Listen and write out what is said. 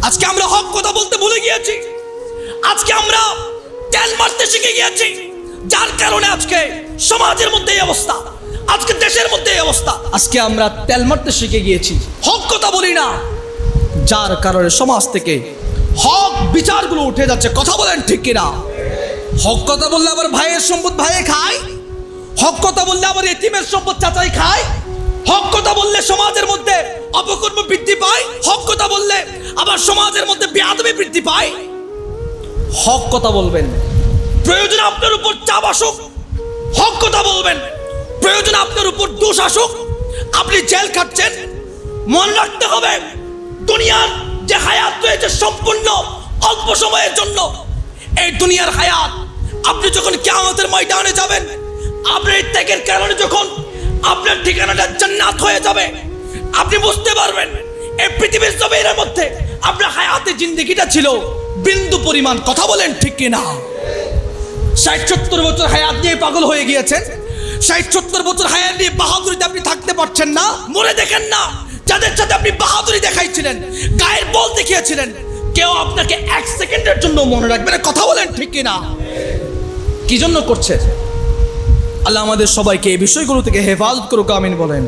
আজকে আমরা হক কথা বলতে ভুলে গিয়েছি। আজকে আমরা তেল মারতে শিখে গিয়েছি, যার কারণে আজকে সমাজের মধ্যে এই অবস্থা, আজকে দেশের মধ্যে এই অবস্থা। আজকে আমরা তেল মারতে শিখে গিয়েছি, হক কথা বলি না, যার কারণে সমাজ থেকে হক বিচারগুলো উঠে যাচ্ছে। কথা বলেন ঠিক কিনা? হক কথা বললে আবার ভাইয়ের সম্পদ ভাইয়ে খায়, হক কথা বললে আবার এতিমের সম্পদ চাচাই খায়, হক কথা বললে সমাজের মধ্যে অপকর্ম বৃদ্ধি পায়, হক কথা বললে আবার সমাজের মধ্যে বেয়াদবি বৃদ্ধি পায়। হক কথা বলবেন, প্রয়োজনে আপনার উপর চাপ আসুক, হক কথা বলবেন। প্রয়োজনে আপনার উপর দোষ আসুক, আপনি জেল খাচ্ছেন, মনে রাখতে হবে দুনিয়ার যে হায়াত রয়েছে সম্পূর্ণ অল্প সময়ের জন্য। এই দুনিয়ার হায়াত, আপনি যখন কিয়ামতের ময়দানে যাবেন, আপনার এই ত্যাগের কারণে যখন আপনার ঠিকানাটা জান্নাত হয়ে যাবে, আপনি বুঝতে পারবেন এই পৃথিবীর জমিনের মধ্যে আপনার হায়াতের জিন্দেগিটা ছিল বিন্দু পরিমাণ। কথা বলেন ঠিক কিনা? 60-70 বছর হায়াত নিয়ে পাগল হয়ে গিয়েছেন, 60-70 বছর হায়াত নিয়ে বাহাদুরিতে আপনি থাকতে পারছেন না। মনে দেখেন না, যাদের সাথে আপনি বাহাদুরি দেখাইছিলেন, গায়ের বল দেখিয়েছিলেন, কেউ আপনাকে 1 সেকেন্ডের জন্য মনে রাখবে না। কথা বলেন ঠিক কিনা? কি জন্য করছে? আল্লাহ আমাদের সবাইকে এই বিষয়গুলো থেকে হেফাজত করুক, আমিন বলেন।